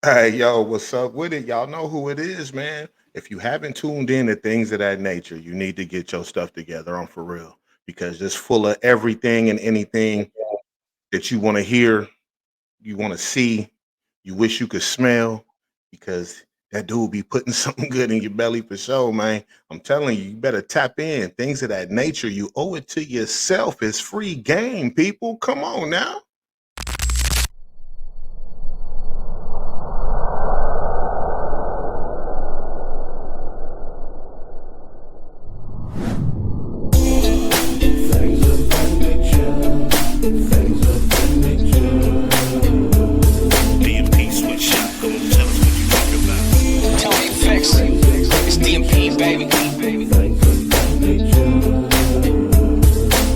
Hey, yo, what's up with it? Y'all know who it is, man. If you haven't tuned in to things of that nature, you need to get your stuff together on for real because it's full of everything and anything that you want to hear, you want to see, you wish you could smell because that dude be putting something good in your belly for sure, man. I'm telling you, you better tap in. Things of that nature, you owe it to yourself. It's free game, people. Come on now. Things of that nature. Things of that nature. DMP switch up. Come on, tell us what you talking about. Tell AFX, it's DMP, baby. Things of that nature.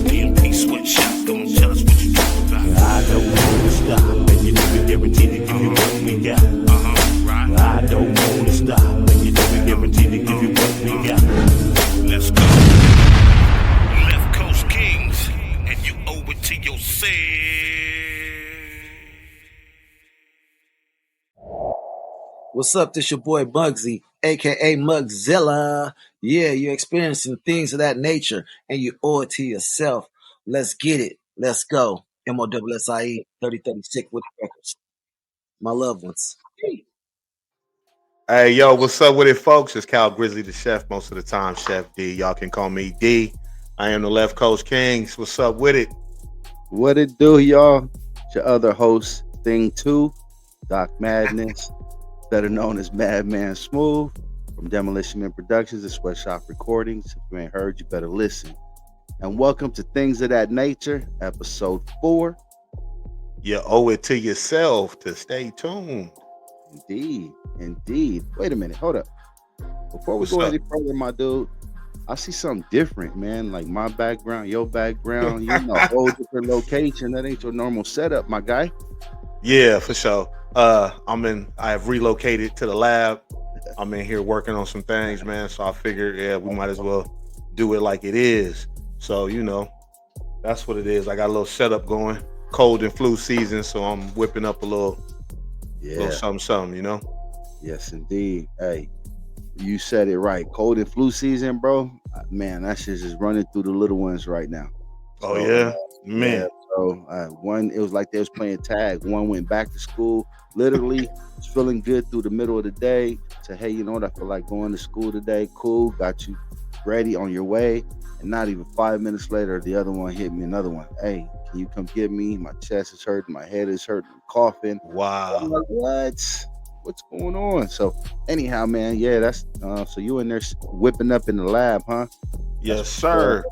DMP switch up. Come on, tell us what you talking about. I don't want to stop, and you know we guarantee to give you what we got. Right? I don't want to stop, and you know we guarantee to give you what we got. Let's go. Left Coast Kings, and you owe it to yourself. What's up? This your boy Muggsy, aka Mugzilla. Yeah, you're experiencing things of that nature, and you owe it to yourself. Let's get it. Let's go. MOSSIE 3036 with records. My loved ones. Hey, yo, what's up with it, folks? It's Cal Grizzly, the chef, most of the time, Chef D. Y'all can call me D. I am the Left Coast Kings. What's up with it? What it do, y'all? It's your other host, Thing 2, Doc Madnezz, better known as Madman Smooth, from Demolition Man Productions and Sweatshop Recordings. If you ain't heard, you better listen. And welcome to Things of That Nature, episode 4. You owe it to yourself to stay tuned. Indeed. Wait a minute, hold up. Before we What's go up? any further, my dude, I see something different, man. Like my background, your background, you in a whole different location. That ain't your normal setup, my guy. Yeah, for sure. I have relocated to the lab. I'm in here working on some things, man. So I figured, yeah, we might as well do it like it is. So, that's what it is. I got a little setup going. Cold and flu season, so I'm whipping up a little Yeah. something. Yes, indeed. Hey, you said it right. Cold and flu season, bro. Man, that shit's just running through the little ones right now. Oh, So, yeah? Man. So one, it was like they was playing tag. One went back to school. Literally, was feeling good through the middle of the day. Said, hey, you know what? I feel like going to school today. Cool. Got you ready on your way. And not even 5 minutes later, the other one hit me. Another one. Hey, can you come get me? My chest is hurting. My head is hurting. I'm coughing. I'm Wow. like, what's going on? So anyhow, man, yeah, that's so you in there whipping up in the lab, huh? Yes, sir.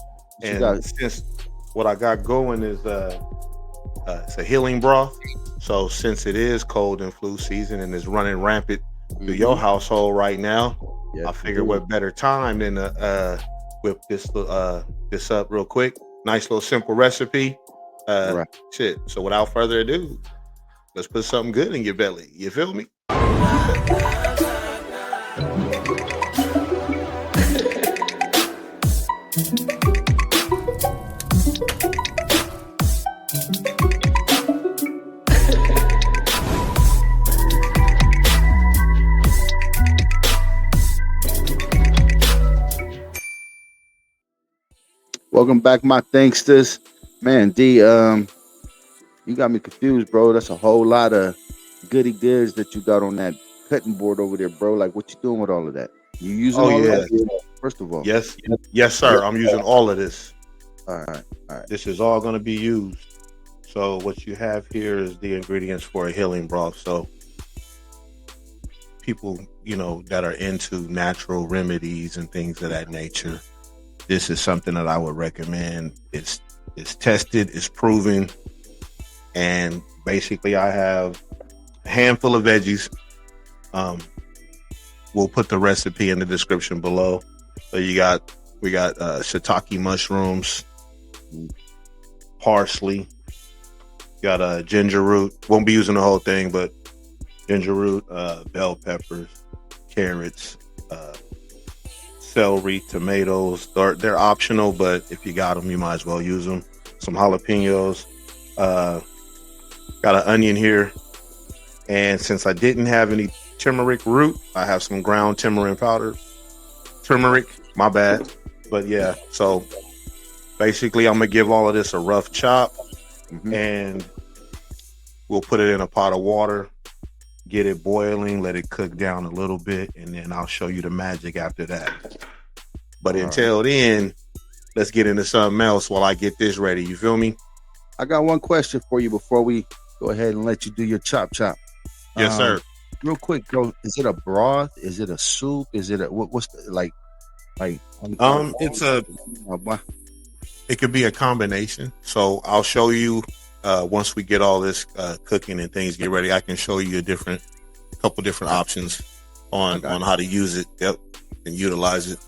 You And got- since what I got going is it's a healing broth. So since it is cold and flu season and it's running rampant through your household right now, Yes, I figured what better time than to whip this up real quick. Nice little simple recipe. Right. Shit. So without further ado, let's put something good in your belly. You feel me? Welcome back, my thanksters. Man, D, you got me confused, bro. That's a whole lot of goody goods that you got on that cutting board over there, bro. Like, what you doing with all of that? You using all of that? First of all. Yes, sir. I'm using all of this. All right. This is all going to be used. So what you have here is the ingredients for a healing broth. So people, that are into natural remedies and things of that nature, this is something that I would recommend. It's tested, it's proven, and basically I have a handful of veggies. We'll put the recipe in the description below. So we got shiitake mushrooms, parsley, got a ginger root. Won't be using the whole thing, but ginger root, bell peppers, carrots, celery, tomatoes. They're optional, but if you got them, you might as well use them. Some jalapenos. Got an onion here, And since I didn't have any turmeric root, I have some ground turmeric powder. Turmeric, my bad. But yeah, so basically I'm gonna give all of this a rough chop, and we'll put it in a pot of water, get it boiling, let it cook down a little bit, and then I'll show you the magic after that. But until then, let's get into something else while I get this ready. You feel me? I got one question for you before we go ahead and let you do your chop. Yes, sir. Real quick, bro. Is it a broth? Is it a soup? Is it a what's the, like? It's a. It could be a combination. So I'll show you once we get all this cooking and things get ready. I can show you a couple different options on how to use it. Yep, and utilize it.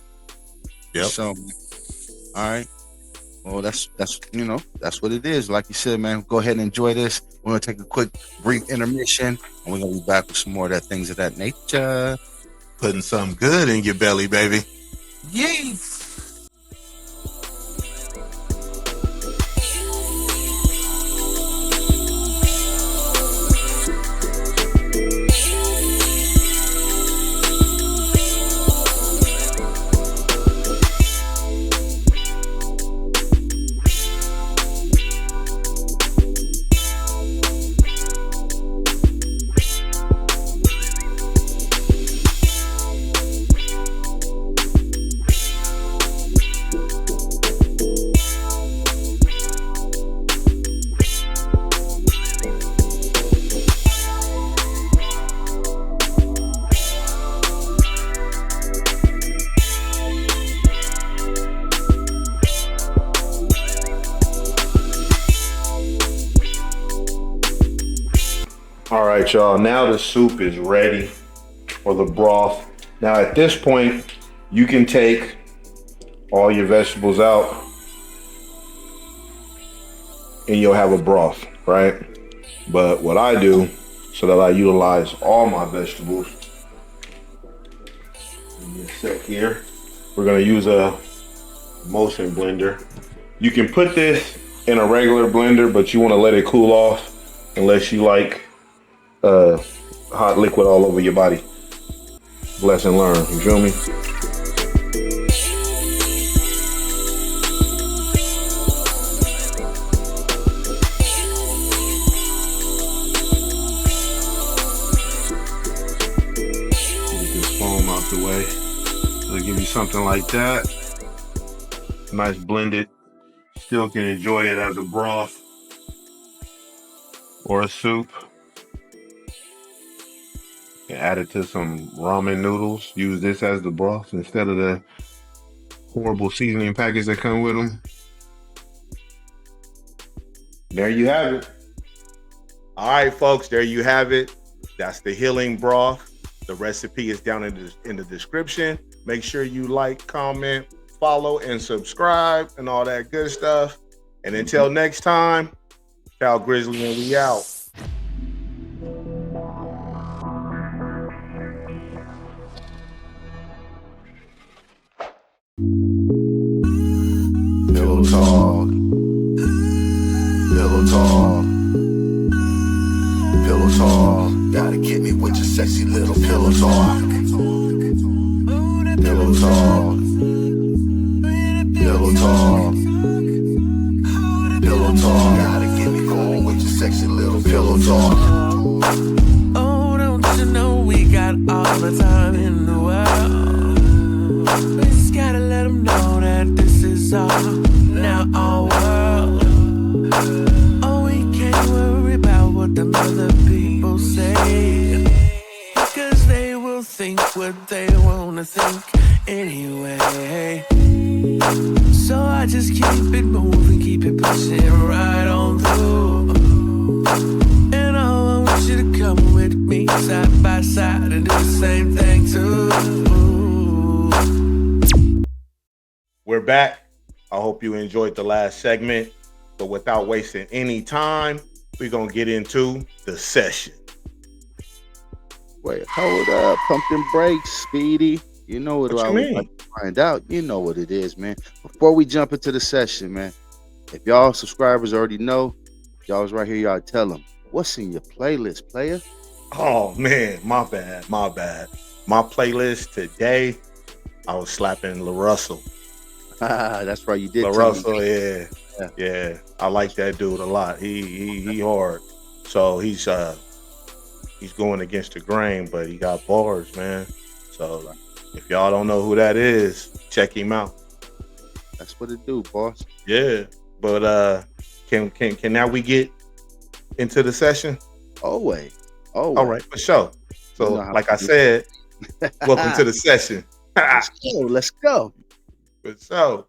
Yep. So, all right. Well, that's what it is. Like you said, man. Go ahead and enjoy this. We're gonna take a quick, brief intermission, and we're gonna be back with some more of that Things of That Nature. Putting something good in your belly, baby. Yay! All right, y'all. Now the soup is ready, or the broth. Now at this point, you can take all your vegetables out and you'll have a broth, right? But what I do, so that I utilize all my vegetables, give me a sec here. We're gonna use a motion blender. You can put this in a regular blender, but you wanna let it cool off unless you like hot liquid all over your body. Lesson learned, you feel me? Get this foam out the way. It'll give you something like that. Nice blended. Still can enjoy it as a broth or a soup. Add it to some ramen noodles. Use this as the broth instead of the horrible seasoning packets that come with them. There you have it. All right, folks, there you have it. That's the healing broth. The recipe is down in the description. Make sure you like, comment, follow, and subscribe and all that good stuff. And until next time, Cal Grizzly and we out. Pillow talk. Pillow talk. Pillow talk. Gotta get me with your sexy little pillow talk. Pillow talk. Pillow talk. Pillow talk. Gotta get me going with your sexy little pillow talk. Oh, don't you know we got all the time in the world? We just gotta let them know that this is all now our world. Oh, we can't worry about what the other people say, because they will think what they wanna think anyway. So I just keep it moving, keep it pushing right on through. And I want you to come with me side by side and do the same thing too. We're back. I hope you enjoyed the last segment, but without wasting any time, we're going to get into the session. Wait, hold up. Pump them brakes, Speedy. You know what I would like to find out. You know what it is, man. Before we jump into the session, man, if y'all subscribers already know, y'all was right here, y'all tell them, what's in your playlist, player? Oh man, my bad. My playlist today, I was slapping La Russell. That's right. You did La tell me. Russell, yeah. I like that dude a lot. He hard. So he's going against the grain, but he got bars, man. So if y'all don't know who that is, check him out. That's what it do, boss. Yeah. But can now we get into the session? Always. All right, for sure. So like I said, welcome to the session. Let's go. For sure.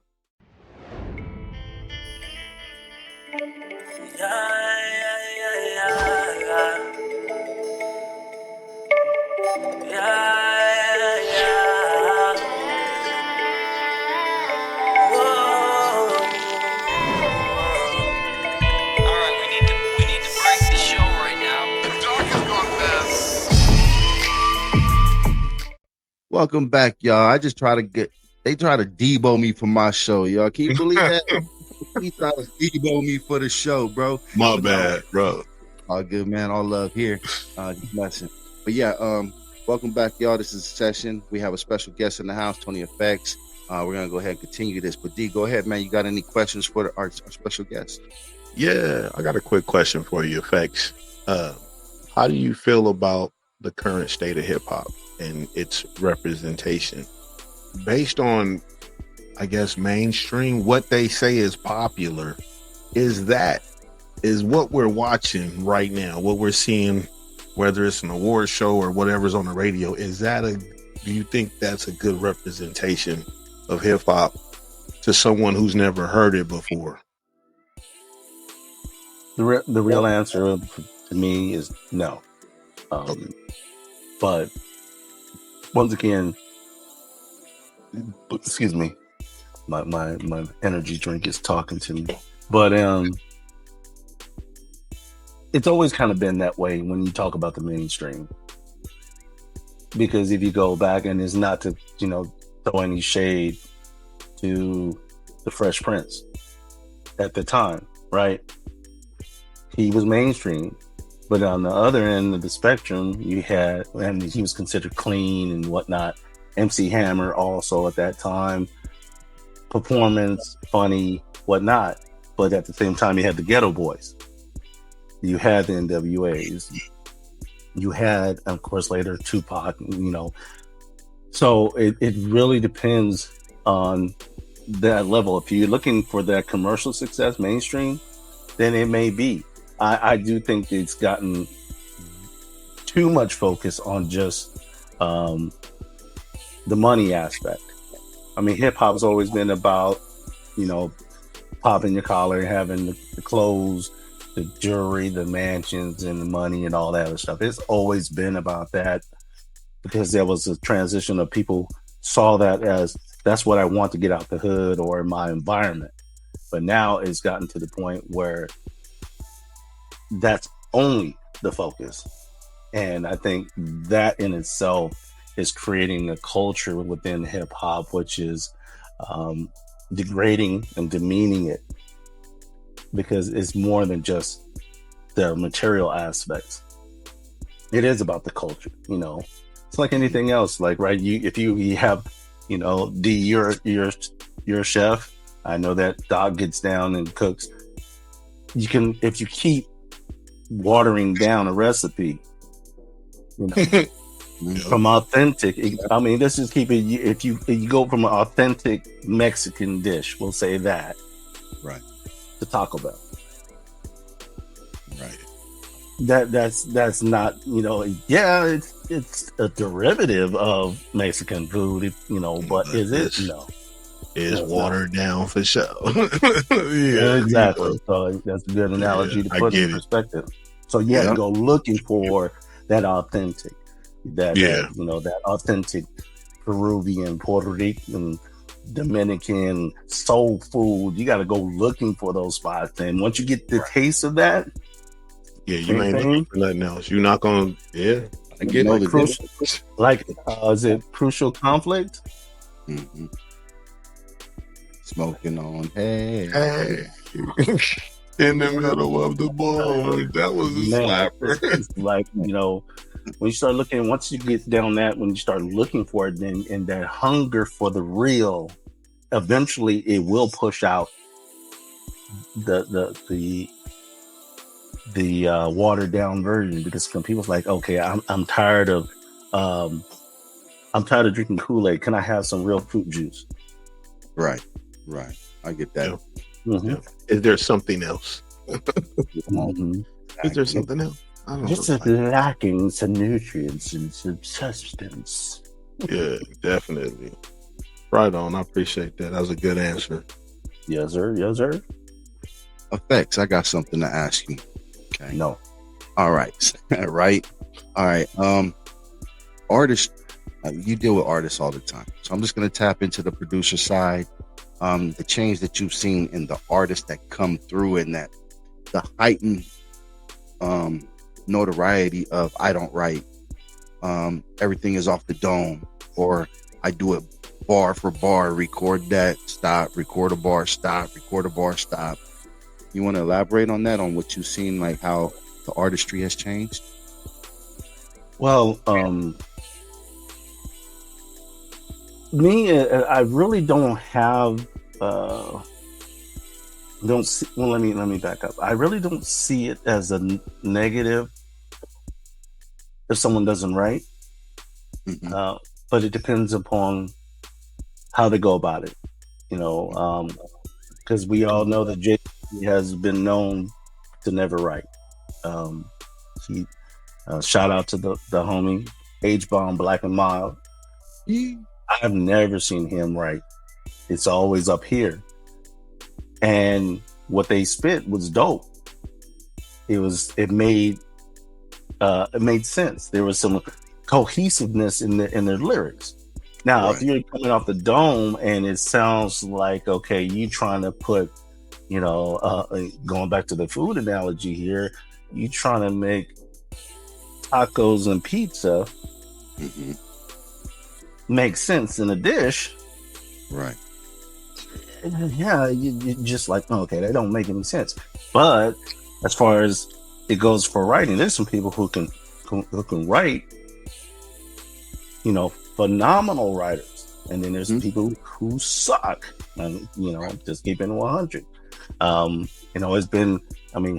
We need to break the show right now. Doc has gone bad. Welcome back, y'all. I just they try to debo me for my show, y'all. Can you believe that? He tried to debo me for the show, bro. My bad, bro. All good, man. All love here. Blessing. But yeah, welcome back, y'all. This is a session. We have a special guest in the house, Tony FX. We're gonna go ahead and continue this. But D, go ahead, man. You got any questions for our special guest? Yeah, I got a quick question for you, FX. How do you feel about the current state of hip hop and its representation based on, I guess, mainstream, what they say is popular? Is what we're watching right now, what we're seeing, whether it's an award show or whatever's on the radio, do you think that's a good representation of hip hop to someone who's never heard it before? The real answer to me is no. But once again, excuse me, my energy drink is talking to me. But it's always kind of been that way when you talk about the mainstream. Because if you go back, and it's not to, throw any shade to the Fresh Prince at the time, right? He was mainstream, but on the other end of the spectrum, you had, and he was considered clean and whatnot. MC Hammer also at that time, performance, funny, whatnot. But at the same time, you had the Ghetto Boys. You had the NWAs. You had, of course, later Tupac, So it really depends on that level. If you're looking for that commercial success, mainstream, then it may be. I do think it's gotten too much focus on just the money aspect. I mean, hip hop's always been about, popping your collar, having the clothes, the jewelry, the mansions, and the money, and all that other stuff. It's always been about that because there was a transition of people saw that as that's what I want to get out the hood or in my environment. But now it's gotten to the point where that's only the focus. And I think that in itself is creating a culture within hip hop, which is degrading and demeaning it, because it's more than just the material aspects. It is about the culture, It's like anything else. Like, right, if you have, D, you're a chef. I know that Doc gets down and cooks. You can, if you keep watering down a recipe, from authentic. Let's just keep it. If you go from an authentic Mexican dish, we'll say that, right, to Taco Bell, right. That's not, it's a derivative of Mexican food, but is it? No. Is watered down for sure. Yeah, exactly. So that's a good analogy to put in perspective. So go looking for that authentic, that authentic Peruvian, Puerto Rican, Dominican soul food. You got to go looking for those spots, and once you get the taste of that, you ain't looking for nothing else. You're not gonna. Yeah, I get it. Is it Crucial Conflict? Mm-hmm. Smoking on, hey. In the middle of the bar. That was a slapper. It's like, when you start looking, once you get down that, when you start looking for it, then and that hunger for the real, eventually it will push out the watered down version, because when people's like, okay, I'm tired of drinking Kool-Aid. Can I have some real fruit juice? Right. I get that. Yeah. Mm-hmm. Yeah. Is there something else? Mm-hmm. Is there something else? I don't Just know. lacking some nutrients and some substance. Yeah, definitely. Right on. I appreciate that. That was a good answer. Yes, sir. Yes, sir. Effects. I got something to ask you. Okay. No. All right. Right. All right. Artists. You deal with artists all the time, so I'm just going to tap into the producer side. The change that you've seen in the artists that come through, and that the heightened notoriety of I don't write, everything is off the dome, or I do it bar for bar, record that, stop, record a bar, stop, record a bar, stop. You want to elaborate on that, on what you've seen, like how the artistry has changed? Well, me, I really don't have. Don't see. Well, let me back up. I really don't see it as a negative if someone doesn't write. Mm-hmm. But it depends upon how they go about it. Because we all know that Jay has been known to never write. He shout out to the homie H-Bomb Black and Mild. I've never seen him write. It's always up here. And what they spit was dope. It made sense. There was some cohesiveness in their lyrics. Now, Right. if you're coming off the dome and it sounds like, okay, you trying to put, going back to the food analogy here, you trying to make tacos and pizza Mm-hmm. make sense in a dish. Right. Yeah, you just like, okay, they don't make any sense. But as far as it goes for writing, there's some people who can write, phenomenal writers, and then there's some people who suck. And just keeping it 100. It's been,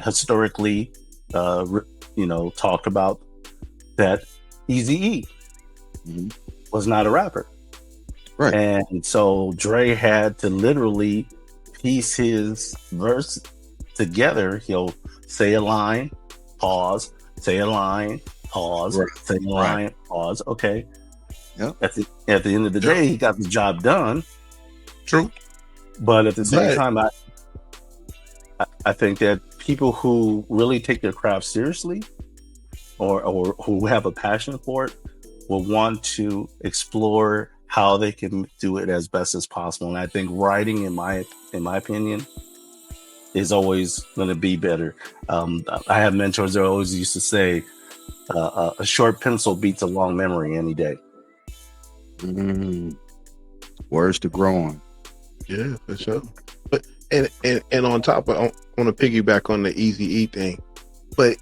historically, talked about that Eazy-E was not a rapper. Right. And so Dre had to literally piece his verse together. He'll say a line, pause, say a line, pause, Right. say a line, pause. Okay. Yep. At the end of the day, he got the job done. True. But at the same But- time, I think that people who really take their craft seriously, or who have a passion for it, will want to explore how they can do it as best as possible. And I think writing, in my opinion, is always going to be better. I have mentors that always used to say, a short pencil beats a long memory any day. Words to grow on. Yeah, for sure. But and on top of, I want to piggyback on the Eazy-E thing, but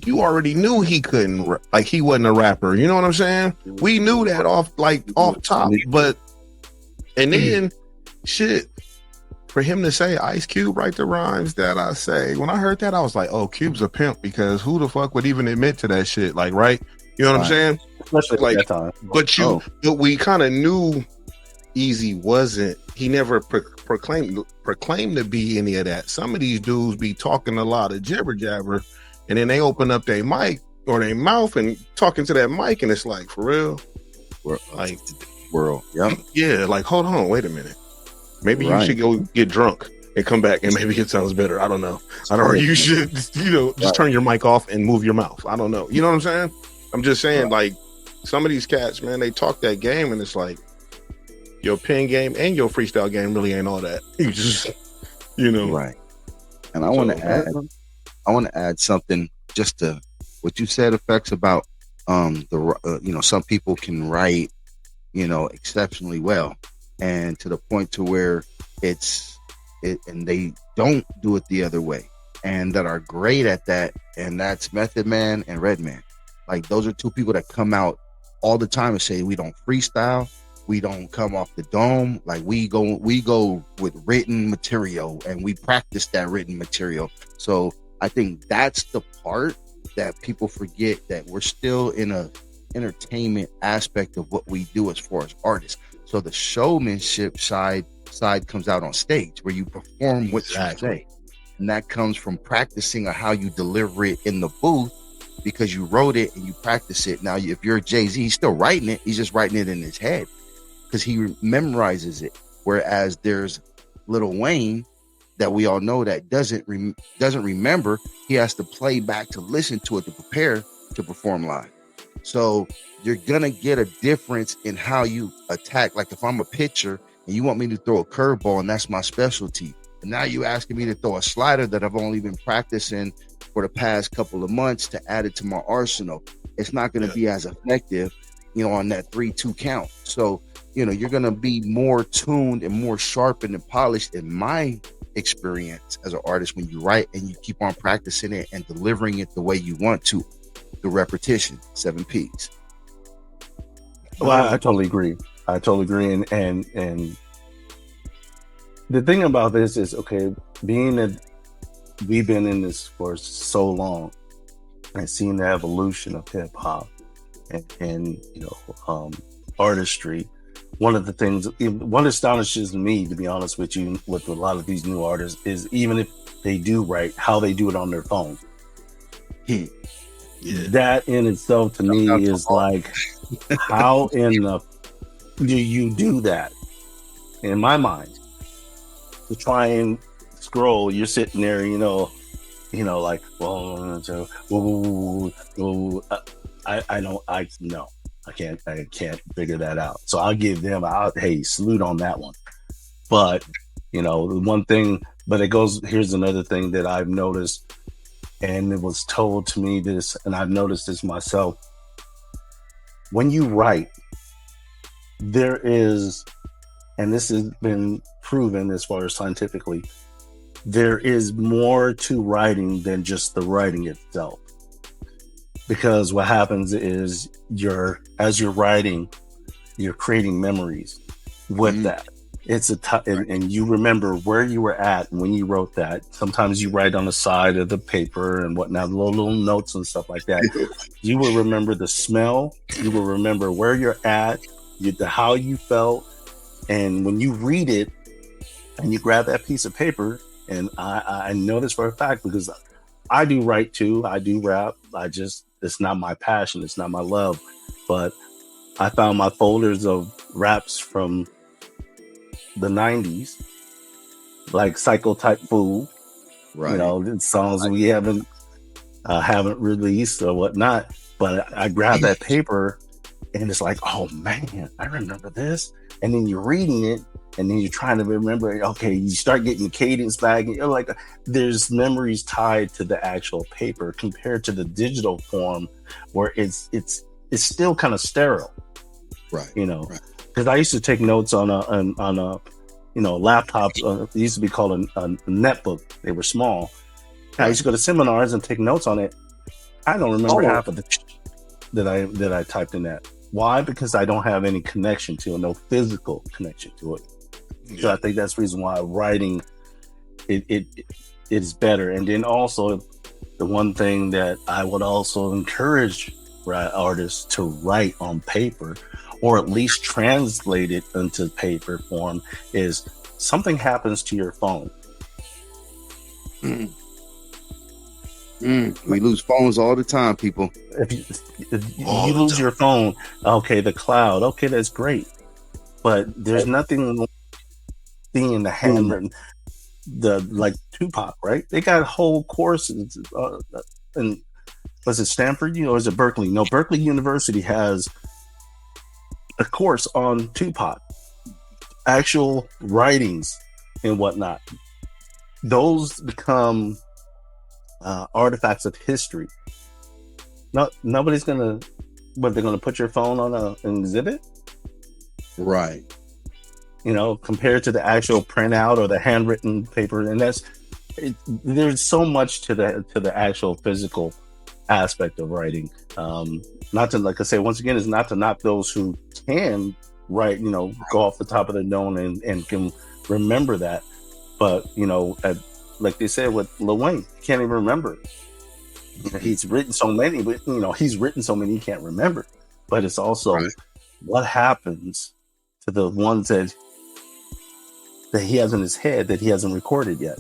you already knew he couldn't, like, he wasn't a rapper. You know what I'm saying? We knew that off top, but and then shit, for him to say Ice Cube write the rhymes that I say, when I heard that, I was like, oh, Cube's a pimp, because who the fuck would even admit to that shit? Like, right? You know what I'm saying? Especially Like, at that time. But we kind of knew Eazy wasn't. He never proclaimed to be any of that. Some of these dudes be talking a lot of jibber jabber, and then they open up their mic or their mouth and talking to that mic, and it's like, for real, like, world. Yep. yeah, like, hold on, wait a minute. Maybe you should go get drunk and come back, and maybe it sounds better. I don't know. You should, just turn your mic off and move your mouth. I don't know. You know what I'm saying? I'm just saying, like, some of these cats, man, they talk that game, and it's like, your pen game and your freestyle game really ain't all that. You just, Right. And I want to add something just to what you said, effects about some people can write, exceptionally well, and to the point to where and they don't do it the other way, and that are great at that, and that's Method Man and Redman. Like those are two people that come out all the time and say we don't freestyle, we don't come off the dome. Like we go with written material and we practice that written material. So I think that's the part that people forget, that we're still in a entertainment aspect of what we do as far as artists. So the showmanship side comes out on stage where you perform what you say, and that comes from practicing on how you deliver it in the booth, because you wrote it and you practice it. Now if you're Jay-Z, he's still writing it, he's just writing it in his head because he memorizes it. Whereas there's Lil Wayne that we all know that doesn't remember. He has to play back to listen to it to prepare to perform live. So you're gonna get a difference in how you attack. Like if I'm a pitcher and you want me to throw a curveball and that's my specialty, and now you asking me to throw a slider that I've only been practicing for the past couple of months to add it to my arsenal, it's not going to be as effective, on that 3-2 count. So, you're going to be more tuned and more sharpened and polished, in my experience as an artist, when you write and you keep on practicing it and delivering it the way you want to, the repetition, 7 P's. Well, I totally agree. And the thing about this is, okay, being that we've been in this for so long and seeing the evolution of hip hop and artistry, one of the things, what astonishes me, to be honest with you, with a lot of these new artists, is even if they do write, how they do it on their phone. That in itself to me is like, how in the do you do that? In my mind, to try and scroll, you're sitting there, like, I can't figure that out. So I'll give them hey, salute on that one. But the one thing, but here's another thing that I've noticed, and it was told to me this, and I've noticed this myself. When you write, there is, and this has been proven as far as scientifically, there is more to writing than just the writing itself. Because what happens is as you're writing, you're creating memories with that. It's and you remember where you were at when you wrote that. Sometimes you write on the side of the paper and whatnot, little notes and stuff like that. You will remember the smell. You will remember where you're at, how you felt. And when you read it and you grab that piece of paper, and I know this for a fact because I do write too. I do rap. It's not my passion. It's not my love. But I found my folders of raps from the 90s, like Psycho Type Fool, right? Songs we haven't released or whatnot. But I grabbed that paper and it's like, oh man, I remember this. And then you're reading it, and then you're trying to remember, okay, you start getting the cadence back, and you're like, there's memories tied to the actual paper compared to the digital form where it's still kind of sterile. Right. Because I used to take notes on a laptop. It used to be called a netbook. They were small. I used to go to seminars and take notes on it. I don't remember half of the that I typed in that. Why? Because I don't have any connection to it, no physical connection to it. Yeah. So I think that's the reason why writing it is better. And then also the one thing that I would also encourage artists to write on paper, or at least translate it into paper form, is something happens to your phone. We lose phones all the time, people. If you lose your phone, okay, the cloud, okay, that's great. But there's nothing like seeing the handwritten, like Tupac, right? They got whole courses. And was it Stanford? Or is it Berkeley? No, Berkeley University has a course on Tupac, actual writings and whatnot. Those become artifacts of history. Nobody's gonna, they're gonna put your phone on an exhibit, right? Compared to the actual printout or the handwritten paper, and there's so much to the actual physical aspect of writing. Not to, like I say, once again, is not to knock those who can write, go off the top of the dome and can remember that. But, like they said with Lil Wayne, he can't even remember. He's written so many, but, he's written so many he can't remember. But it's also what happens to the ones that he has in his head that he hasn't recorded yet.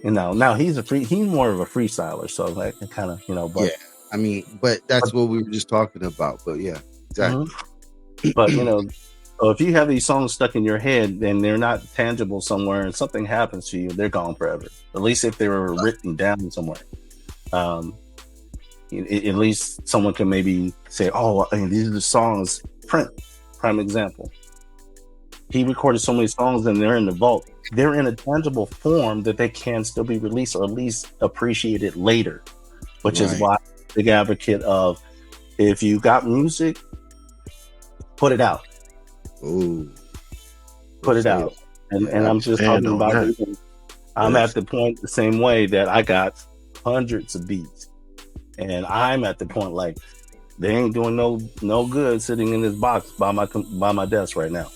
Now he's more of a freestyler, so like kind of, but yeah, I mean, but that's what we were just talking about. But yeah, exactly. But so if you have these songs stuck in your head and they're not tangible somewhere, and something happens to you, they're gone forever. At least if they were written down somewhere, at least someone can maybe say, "Oh, these are the songs." Prime example. He recorded so many songs and they're in the vault. They're in a tangible form that they can still be released or at least appreciated later, which is why I'm a big advocate of, if you got music, put it out. Ooh. Put it out. And I'm just talking about, I'm at the point the same way that I got hundreds of beats. And I'm at the point like, they ain't doing no good sitting in this box by my desk right now.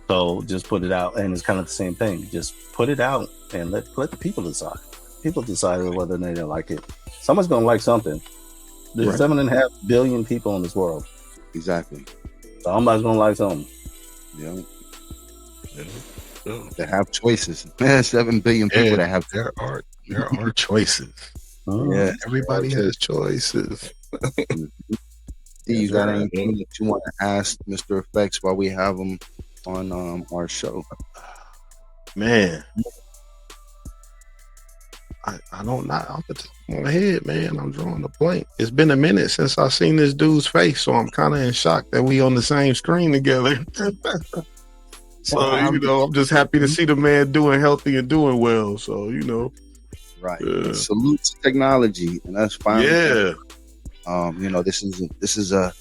So just put it out, and it's kind of the same thing. Just put it out and let the people decide. People decide whether they like it. Someone's gonna like something. There's 7.5 billion people in this world. Exactly. Somebody's gonna like something. Yeah. They have choices. 7 billion people that have. There are choices. Yeah, everybody has choices. You got anything that you want to ask Mr. Effects while we have him on our show? Man, I don't know off the top of my head, man. I'm drawing a blank. It's been a minute since I've seen this dude's face, so I'm kind of in shock that we on the same screen together. So I'm just happy to see the man doing healthy and doing well. So right. Salute to technology, and that's fine. Yeah. This is a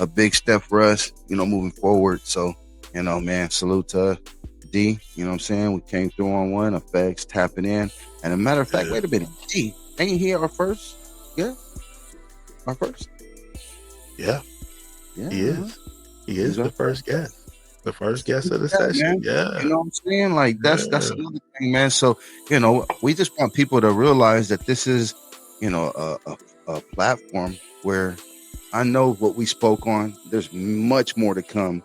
big step for us, moving forward. So, man, salute to D. You know what I'm saying? We came through on one, Effects tapping in. And a matter of fact, wait a minute, D, ain't he our first? Yeah, our first. Yeah, he is. He is the first guest. The first guest of the session. Man. Yeah. You know what I'm saying? Like that's another thing, man. So, we just want people to realize that this is, a platform where I know what we spoke on. There's much more to come,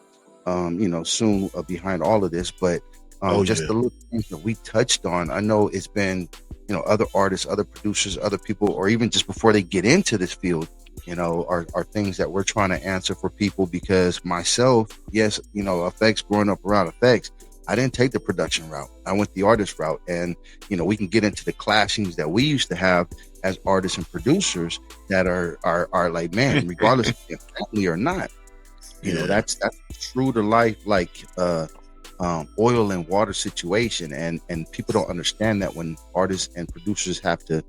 soon behind all of this. But the little things that we touched on, I know it's been, other artists, other producers, other people, or even just before they get into this field, are things that we're trying to answer for people. Because myself, yes, Effects, growing up around Effects, I didn't take the production route. I went the artist route. And, we can get into the clashings that we used to have as artists and producers that are like, man, regardless if they're family or not, that's true to life, like oil and water situation. And people don't understand that when artists and producers have to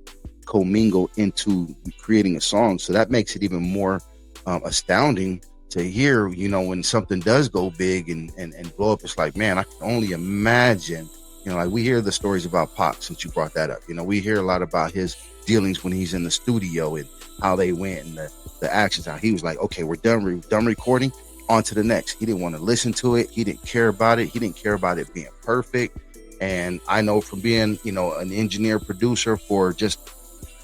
commingle into creating a song. So that makes it even more astounding to hear, when something does go big and blow up. It's like, man, I can only imagine, like we hear the stories about Pac, since you brought that up. We hear a lot about his dealings when he's in the studio and how they went and the actions, how he was like, okay, we're done recording, on to the next. He didn't want to listen to it. He didn't care about it. He didn't care about it being perfect. And I know from being, an engineer producer for just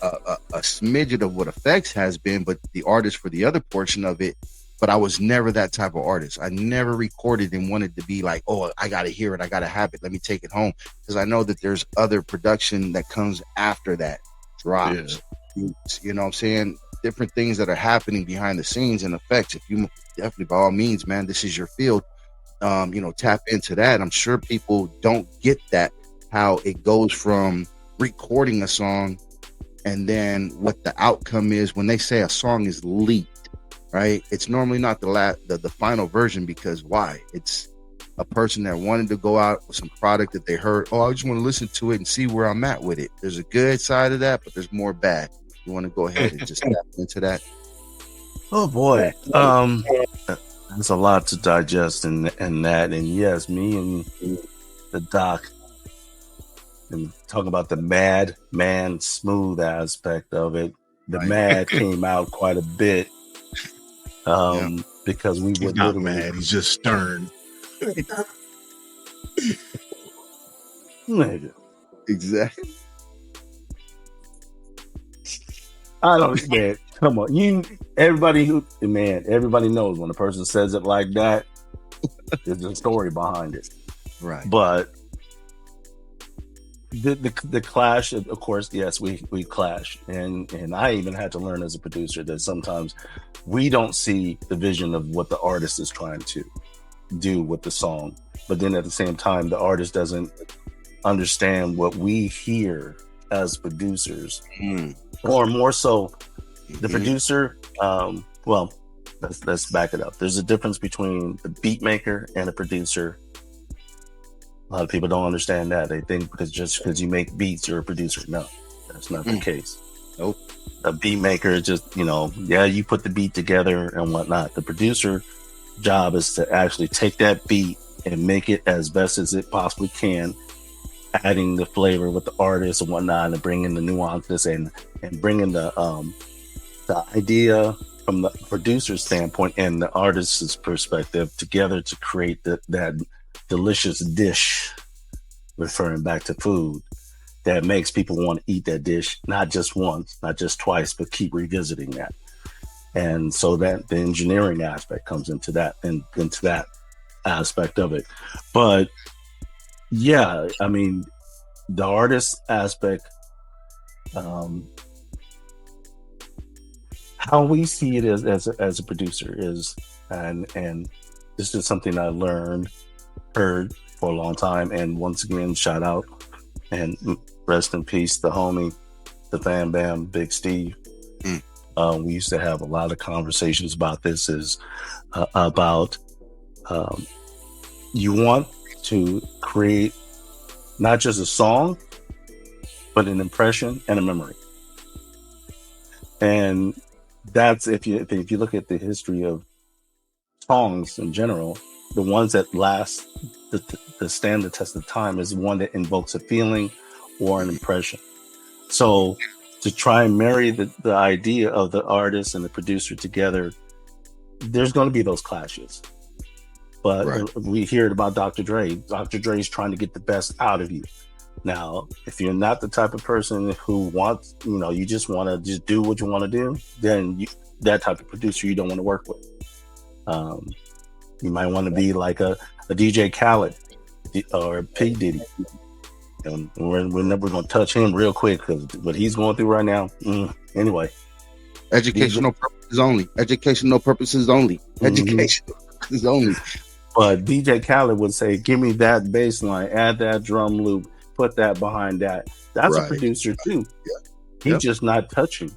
a smidget of what Effects has been, but the artist for the other portion of it. But I was never that type of artist. I never recorded and wanted to be like, oh, I got to hear it. I got to have it. Let me take it home. Because I know that there's other production that comes after that drops. Yeah. You know what I'm saying? Different things that are happening behind the scenes and Effects. If you definitely, by all means, man, this is your field. Tap into that. I'm sure people don't get that, how it goes from recording a song and then what the outcome is when they say a song is leaked. Right, it's normally not the final version, because why? It's a person that wanted to go out with some product that they heard. Oh, I just want to listen to it and see where I'm at with it. There's a good side of that, but there's more bad. You want to go ahead and just tap into that? Oh boy, there's a lot to digest in that. And yes, me and the Doc and talk about the mad man smooth aspect of it. The Right. mad came out quite a bit because we He's would not literally mad. He's just stern. Nigga, Exactly. I don't, man. Come on, everybody knows when a person says it like that, there's a story behind it. Right. But the clash, of course, yes, we clash, and I even had to learn as a producer that sometimes we don't see the vision of what the artist is trying to do with the song, but then at the same time, the artist doesn't understand what we hear as producers, or more so, the producer. Well, let's back it up. There's a difference between the beat maker and a producer. A lot of people don't understand that. They think because you make beats, you're a producer. No, that's not the case. Nope. A beat maker is just, you put the beat together and whatnot. The producer job is to actually take that beat and make it as best as it possibly can, adding the flavor with the artist and whatnot, and bringing the nuances and bringing the idea from the producer's standpoint and the artist's perspective together to create that delicious dish, referring back to food, that makes people want to eat that dish, not just once, not just twice, but keep revisiting that. And so that the engineering aspect comes into that aspect of it. But yeah, I mean, the artist aspect, how we see it as a producer is, and this is something I heard for a long time. And once again, shout out and rest in peace, the homie, the Bam Bam, Big Steve. We used to have a lot of conversations about this, about you want to create not just a song, but an impression and a memory. And that's, if you look at the history of songs in general, the ones that last, the stand the test of time, is one that invokes a feeling or an impression. So to try and marry the idea of the artist and the producer together, there's going to be those clashes. But we hear it about Dr. Dre. Dr. Dre is trying to get the best out of you. Now, if you're not the type of person who wants, you just want to just do what you want to do, then that type of producer you don't want to work with. You might want to be like a DJ Khaled or P. Diddy. And we're never going to touch him real quick because what he's going through right now. Anyway. Educational purposes only. Educational purposes only. Educational purposes only. But DJ Khaled would say, give me that bass line, add that drum loop, put that behind that. That's a producer too. He's just not touching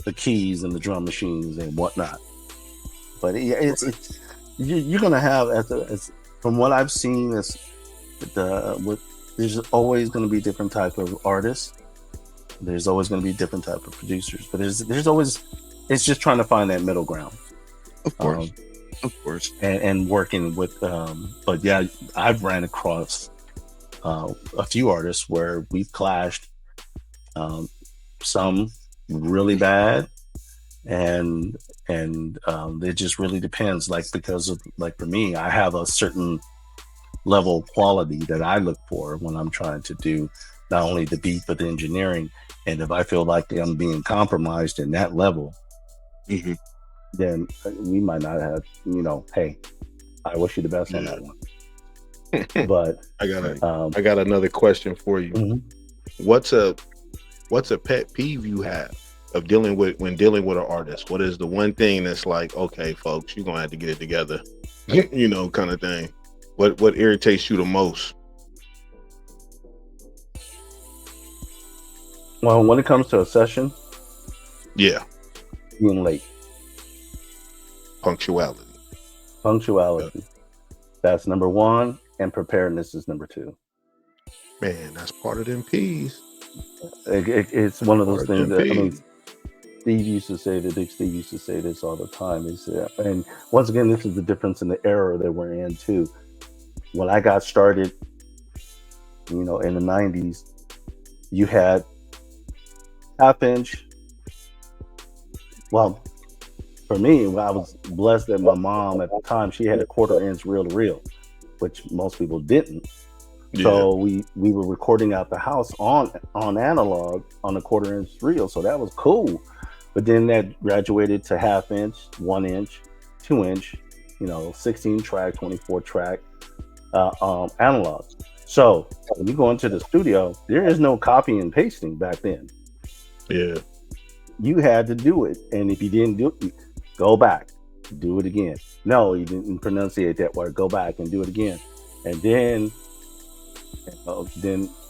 the keys and the drum machines and whatnot. But it's you're gonna have, as from what I've seen, there's always going to be different type of artists. There's always going to be different type of producers. But there's always, it's just trying to find that middle ground. Of course. And working with, but yeah, I've ran across a few artists where we've clashed, some really bad, and it just really depends. Because of, for me, I have a certain level of quality that I look for when I'm trying to do not only the beat but the engineering. And if I feel like I'm being compromised in that level, then we might not have, hey, I wish you the best on that one. But I got another question for you. What's a pet peeve you have of dealing with an artist? What is the one thing that's like, okay, folks, you're gonna have to get it together, kind of thing? What irritates you the most? Well, when it comes to a session, being late. Punctuality. That's number one, and preparedness is number two. Man, that's part of them P's. It's one of those things that, Steve used to say that, Big Steve used to say this all the time. And once again, this is the difference in the era that we're in too. When I got started, in the 90s, You had half-inch. Well, for me, I was blessed that my mom at the time, she had a quarter-inch reel-to-reel, which most people didn't. Yeah. So we were recording out the house on analog on a quarter-inch reel, so that was cool. But then that graduated to half-inch, 1-inch, 2-inch, 16-track, 24-track analog. So when you go into the studio, there is no copy and pasting back then. Yeah. You had to do it, and if you didn't do it, go back, do it again. No, you didn't pronunciate that word. Go back and do it again, and then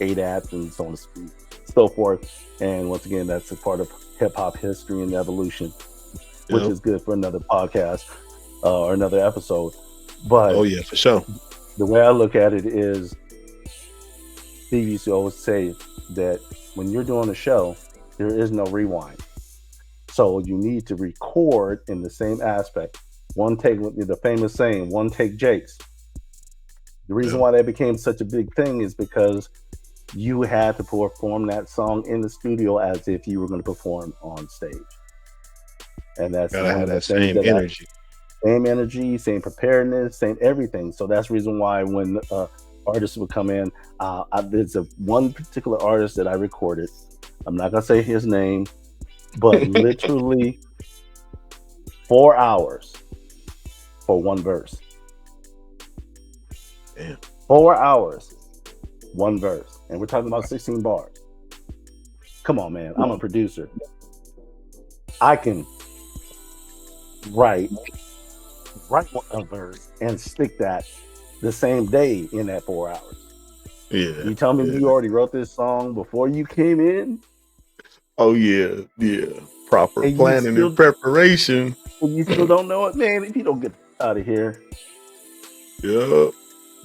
ADAT and so on and so forth. And once again, that's a part of hip hop history and evolution, which is good for another podcast or another episode. But oh yeah, for sure. The way I look at it is, Steve used to always say that when you're doing a show, there is no rewind. So you need to record in the same aspect. One take, the famous saying, one take Jakes. The reason why that became such a big thing is because you had to perform that song in the studio as if you were going to perform on stage. And that's gotta have that same energy. Same energy, same preparedness, same everything. So that's the reason why when artists would come in, there's one particular artist that I recorded. I'm not going to say his name, but literally 4 hours for one verse. Damn. 4 hours, one verse. And we're talking about 16 bars. Come on, man. I'm a producer. I can write a verse and stick that the same day in that 4 hours. Yeah. You tell me you already wrote this song before you came in? Oh yeah. Proper and planning and preparation. And you still don't know it, man. If you don't get out of here. Yep.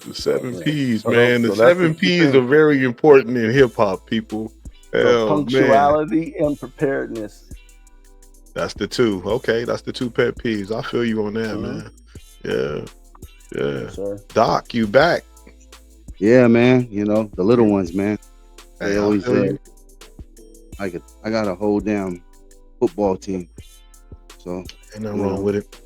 The 7 P's, So man. The 7 P's are very important in hip hop, people. Punctuality and preparedness. That's the two. Okay, that's the 2 pet peeves. I feel you on that, man. Yeah. Sure. Doc, you back? Yeah, man. The little ones, man. They always say, I got a whole damn football team. So ain't nothing wrong with it.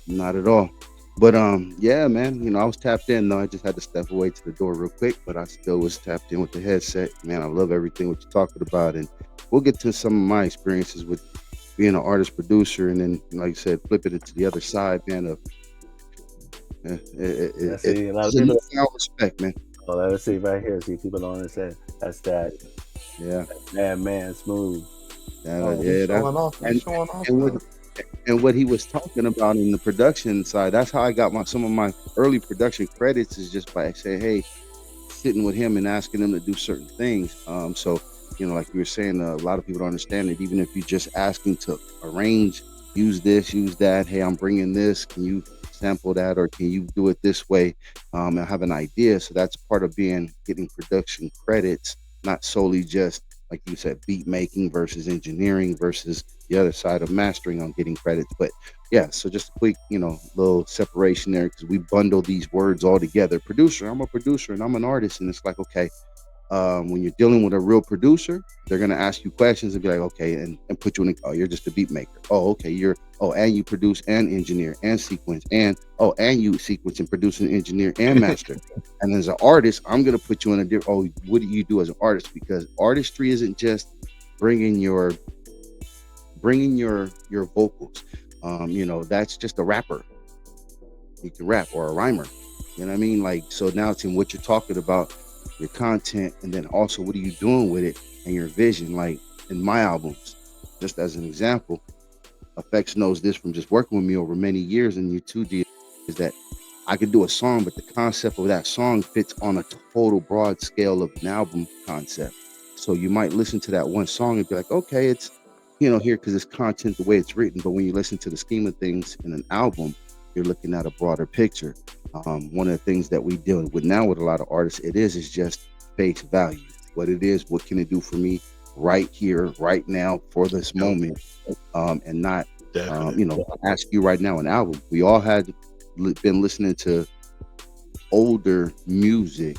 Not at all. But yeah, man, I was tapped in though. I just had to step away to the door real quick, but I still was tapped in with the headset. Man, I love everything what you're talking about. And we'll get to some of my experiences with being an artist producer, and then, like you said, flipping it to the other side, man, of it's a newfound respect, man. Oh, let's see right here. See, people don't understand. That's that. Yeah. Man, smooth. And what he was talking about in the production side, that's how I got some of my early production credits, is just by saying, hey, sitting with him and asking him to do certain things. So, like you were saying, a lot of people don't understand it. Even if you're just asking to arrange, use this, use that. Hey, I'm bringing this. Can you sample that, or can you do it this way? And have an idea. So that's part of getting production credits, not solely just, like you said, beat making versus engineering versus the other side of mastering on getting credits. But yeah, so just a quick, little separation there, because we bundle these words all together. Producer, I'm a producer and I'm an artist. And it's like, okay, when you're dealing with a real producer, they're going to ask you questions and be like, okay, and put you in, you're just a beat maker. Oh, okay, and you produce and engineer and sequence, and you sequence and produce and engineer and master. And as an artist, I'm going to put you in a different, what do you do as an artist? Because artistry isn't just bringing your vocals. That's just a rapper. You can rap, or a rhymer. You know what I mean? Like, so now it's in what you're talking about, your content, and then also what are you doing with it and your vision. Like in my albums, just as an example, AFX knows this from just working with me over many years, and you too, D, is that I could do a song, but the concept of that song fits on a total broad scale of an album concept. So you might listen to that one song and be like, okay, it's here because it's content the way it's written. But when you listen to the scheme of things in an album, you're looking at a broader picture. One of the things that we deal with now with a lot of artists, is just face value. What it is, what can it do for me right here, right now, for this moment, and not, ask you right now an album. We all had been listening to older music,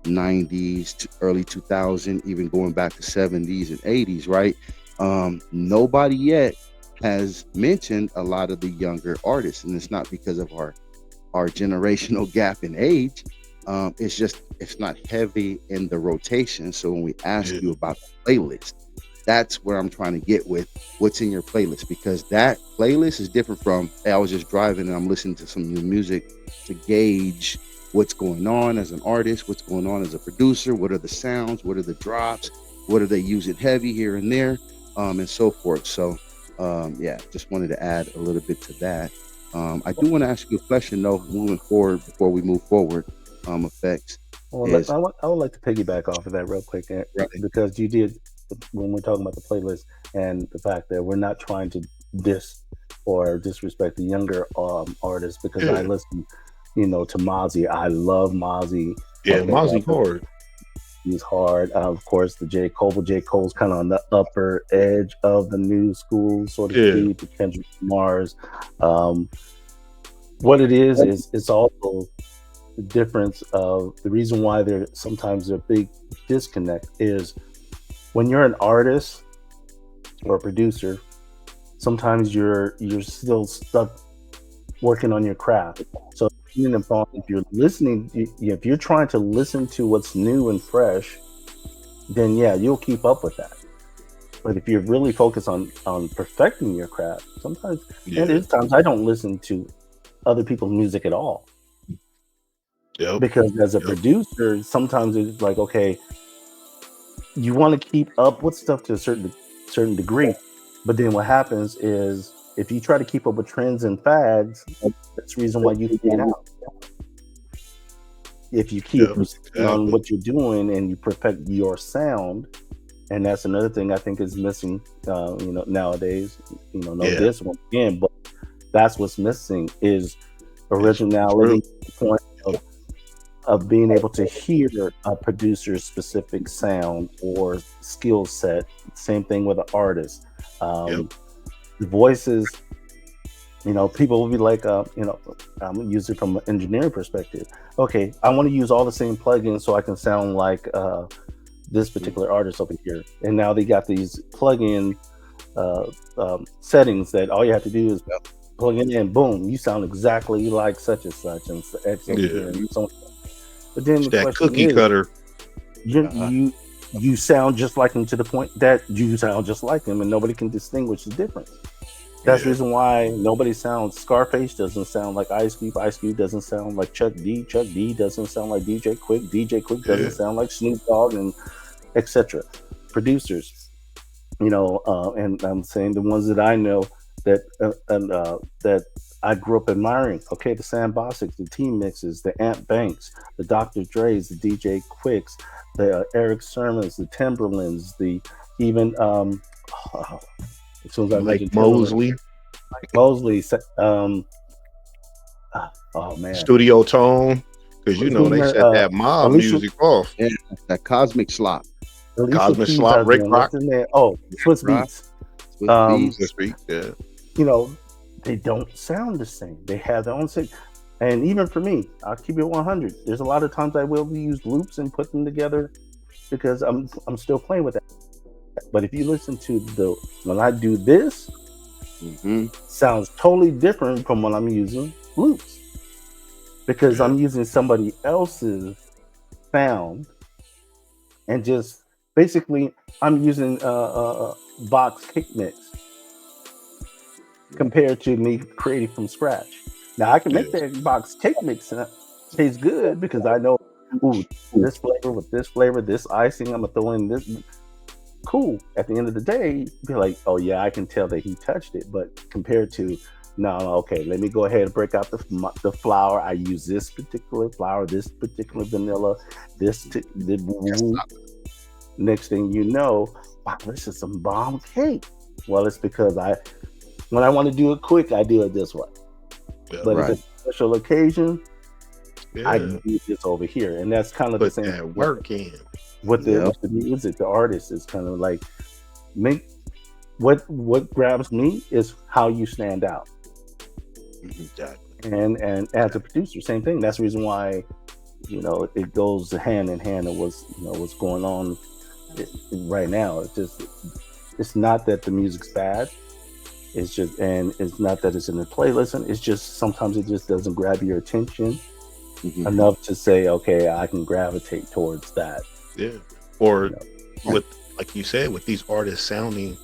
90s to early 2000, even going back to 70s and 80s, right? Nobody yet has mentioned a lot of the younger artists, and it's not because of our generational gap in age. It's just it's not heavy in the rotation. So when we ask you about the playlist, that's where I'm trying to get with what's in your playlist, because that playlist is different from, hey, I was just driving and I'm listening to some new music to gauge what's going on as an artist, what's going on as a producer, what are the sounds, what are the drops, what are they using heavy here and there, and so forth. So yeah, just wanted to add a little bit to that. I do want to ask you a question though, moving forward, before we move forward. Effects. Well, I would like to piggyback off of that real quick, Right. because you did, when we're talking about the playlist and the fact that we're not trying to diss or disrespect the younger artists, because I listen, to Mozzie. I love Mozzie. Yeah, Mozzie hard. He's hard. Of course, the J. Cole. But J. Cole's kind of on the upper edge of the new school, sort of speak, the Kendrick Lamar's. What it is it's also the difference of the reason why sometimes a big disconnect is when you're an artist or a producer, sometimes you're still stuck working on your craft. So if you're listening, if you're trying to listen to what's new and fresh, then yeah, you'll keep up with that. But if you're really focused on perfecting your craft, sometimes, and there's times I don't listen to other people's music at all. Because as a producer, sometimes it's like, okay, you want to keep up with stuff to a certain degree, but then what happens is if you try to keep up with trends and fads, that's the reason why you stand out. If you keep on what you're doing and you perfect your sound, and that's another thing I think is missing, nowadays. This one again, but that's what's missing is originality, point of being able to hear a producer's specific sound or skill set. Same thing with an artist. The voices, people will be like, I'm gonna use it from an engineering perspective. Okay, I want to use all the same plugins so I can sound like this particular artist over here. And now they got these plugin settings that all you have to do is plug it in, boom, you sound exactly like such and such and X over here and so on. But then the question cookie is, cutter. You sound just like him to the point that you sound just like him, and nobody can distinguish the difference. That's the reason why nobody sounds. Scarface doesn't sound like Ice Cube. Ice Cube doesn't sound like Chuck D. Chuck D doesn't sound like DJ Quick. DJ Quick doesn't sound like Snoop Dogg, and etc. Producers, and I'm saying the ones that I know that that I grew up admiring. Okay, the Sam Bossics, the Team Mixes, the Ant Banks, the Dr. Dre's, the DJ Quicks, the Eric Sermons, the Timberlands, the even as soon as I like Mosley. Oh man, Studio Tone, because they set that mob music off. Yeah, that Cosmic Slop. Cosmic Slop, Rick Rock. Oh, Swiss Beats. Swiss Beats, they don't sound the same. They have their own thing. And even for me, I'll keep it 100. There's a lot of times I will use loops and put them together because I'm still playing with that. But if you listen to when I do this, sounds totally different from when I'm using loops. Because I'm using somebody else's sound and just basically I'm using box kick mix compared to me creating from scratch. Now I can make that box kick mix taste good because I know, this flavor with this flavor, this icing, I'm gonna throw in this. Cool. At the end of the day, be like, oh yeah, I can tell that he touched it. But compared to okay, let me go ahead and break out the flour. I use this particular flour, this particular vanilla, next thing you know, wow, this is some bomb cake. Well, it's because when I want to do it quick, I do it this way. But if it's a special occasion, I can do this over here. And that's kind of the same. That work in. With the music, the artist is kind of like, what grabs me is how you stand out. Exactly. And as a producer, same thing. That's the reason why you know, it goes hand in hand of what's going on right now. It's not that the music's bad. It's just, and it's not that it's in the playlist. It's just sometimes it just doesn't grab your attention enough to say, okay, I can gravitate towards that. Yeah. Or with, like you said, with these artists sounding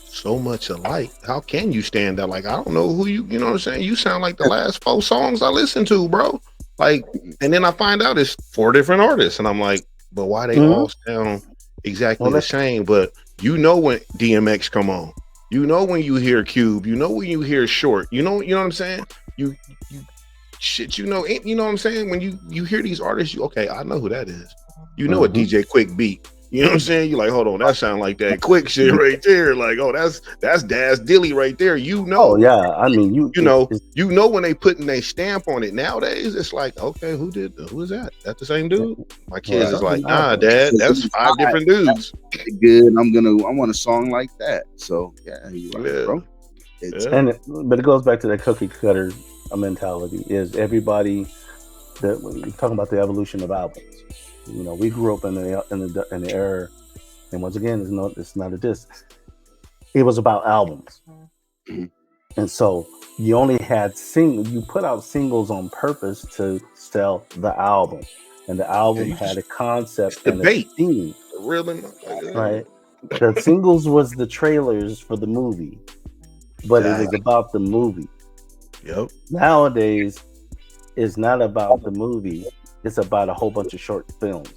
so much alike, how can you stand out? Like, I don't know who you know what I'm saying? You sound like the last 4 songs I listened to, bro. Like, and then I find out it's 4 different artists, and I'm like, but why they all sound exactly the same? But you know when DMX come on, you know when you hear Cube, you know when you hear Short, you know what I'm saying? You know what I'm saying? When you hear these artists, okay, I know who that is. You know a DJ Quick beat. You know what I'm saying? You're like, hold on, that sound like that Quick shit right there. Like, oh, that's Daz Dilly right there. You know. Oh yeah, I mean, you know when they putting their stamp on it. Nowadays, it's like, okay, who is that? That the same dude? My kids is like, nah, Dad, that's 5 different dudes. Good. I want a song like that. So yeah, you're right, bro. But it goes back to that cookie cutter mentality. Is everybody that when you're talking about the evolution of albums? You know, we grew up in the era, and once again, it's not a diss. It was about albums, and so you only had you put out singles on purpose to sell the album, and the album had a concept and a theme. Really, right? The singles was the trailers for the movie, but it was about the movie. Yep. Nowadays, it's not about the movie. It's about a whole bunch of short films,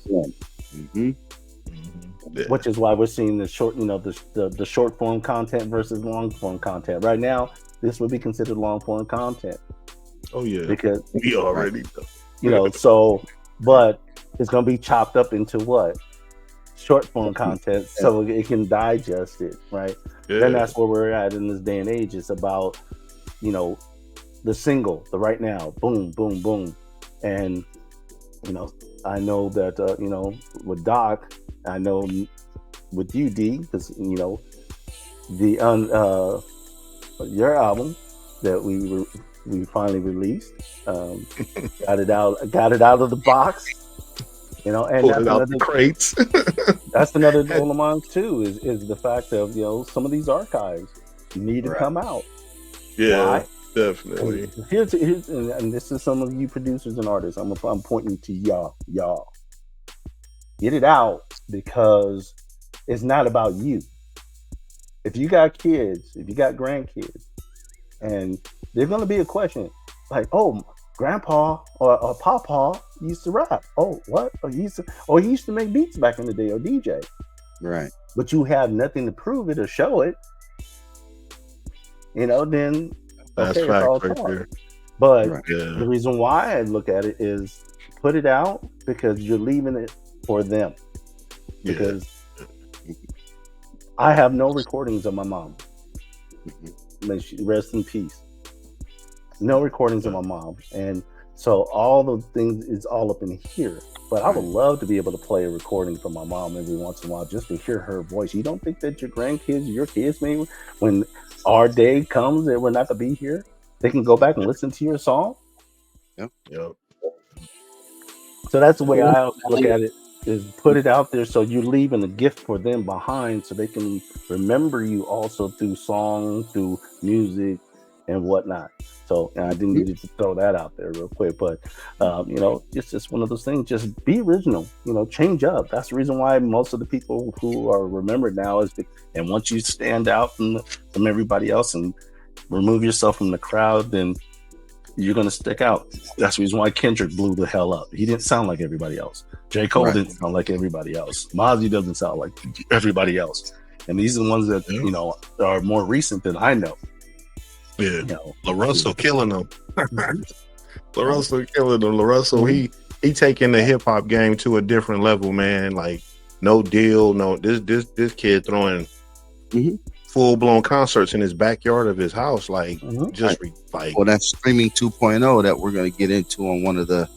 which is why we're seeing the short, the short form content versus long form content. Right now, this would be considered long form content. Oh yeah, because we already know. So, but it's going to be chopped up into what short form content, so it can digest it, right? Yeah. Then that's where we're at in this day and age. It's about the single, the right now, boom, boom, boom, and I know that with Doc, I know with you, D, because the your album that we finally released, got it out of the box, and that's out the crates. That's another goal of mine too. Is the fact of some of these archives need to come out. Yeah. Why? Definitely. Here's and this is some of you producers and artists. I'm pointing to y'all. Get it out, because it's not about you. If you got kids, if you got grandkids, and there's gonna be a question like, "Oh, Grandpa or Papa used to rap. Oh, what? Or he used to make beats back in the day, or DJ." Right. But you have nothing to prove it or show it. Then. That's okay, fact all right talk. there. But the reason why I look at it is put it out because you're leaving it for them. Because I have no recordings of my mom. May she rest in peace. No recordings of my mom. And so all the things is all up in here. But I would love to be able to play a recording from my mom every once in a while just to hear her voice. You don't think that your grandkids, your kids, maybe when our day comes that we're not to be here, they can go back and listen to your song? Yep. So that's the way I look at it, is put it out there so you're leaving a gift for them behind so they can remember you also through song, through music, and whatnot. So I didn't need to throw that out there real quick, but it's just one of those things. Just be original, change up. That's the reason why most of the people who are remembered now and once you stand out from everybody else and remove yourself from the crowd, then you're going to stick out. That's the reason why Kendrick blew the hell up. He didn't sound like everybody else. J. Cole didn't sound like everybody else. Mozzie doesn't sound like everybody else. And these are the ones that, are more recent than I know. Yeah, LaRussell killing them. LaRussell killing them. LaRussell, he taking the hip hop game to a different level, man. Like, no deal, no. This kid throwing full blown concerts in his backyard of his house, like well, that's streaming 2.0 that we're gonna get into on one of the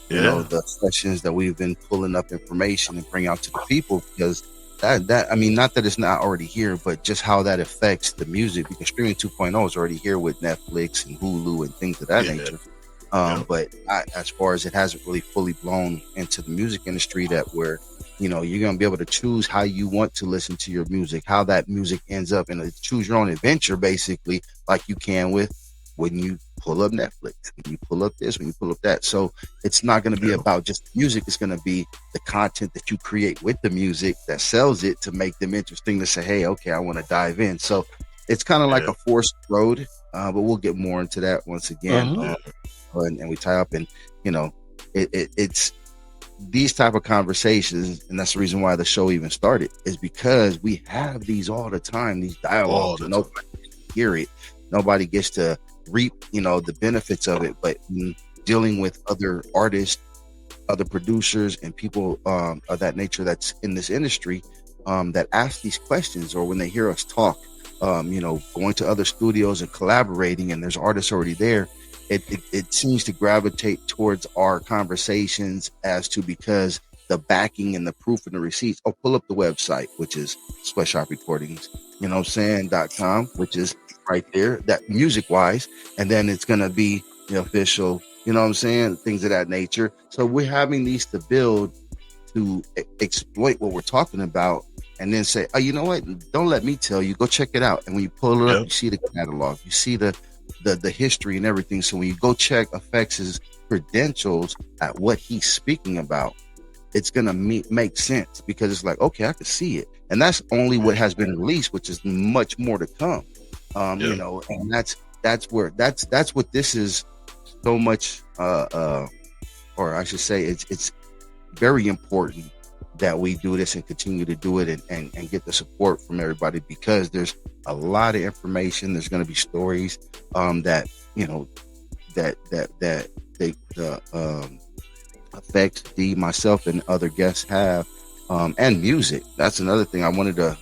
the sessions that we've been pulling up information and bring out to the people, because that I mean, not that it's not already here, but just how that affects the music, because streaming 2.0 is already here with Netflix and Hulu and things of that nature. But as far as it hasn't really fully blown into the music industry, that where you're going to be able to choose how you want to listen to your music, how that music ends up, and choose your own adventure, basically, like you can with when you pull up Netflix, when you pull up this, when you pull up that. So it's not going to be about just music. It's going to be the content that you create with the music that sells it to make them interesting to say, hey, okay, I want to dive in. So it's kind of like a forced road, but we'll get more into that once again. And we tie up, and it's these type of conversations, and that's the reason why the show even started, is because we have these all the time, these dialogues, and nobody gets to hear it, nobody gets to reap the benefits of it. But dealing with other artists, other producers, and people of that nature that's in this industry that ask these questions, or when they hear us talk, going to other studios and collaborating, and there's artists already there, it seems to gravitate towards our conversations as to, because the backing and the proof and the receipts. Oh, pull up the website, which is Sweatshop Recordings, .com, which is right there, that music wise. And then it's going to be the official, things of that nature. So we're having these to build to exploit what we're talking about, and then say, oh, you know what? Don't let me tell you. Go check it out. And when you pull it up, you see the catalog, you see the history and everything. So when you go check FX's credentials at what he's speaking about, it's gonna make sense, because it's like, okay, I can see it, and that's only what has been released, which is much more to come. And that's what this is so much. Or I should say, it's very important that we do this and continue to do it, and get the support from everybody, because there's a lot of information. There's going to be stories that affects myself and other guests have, and music. That's another thing I wanted to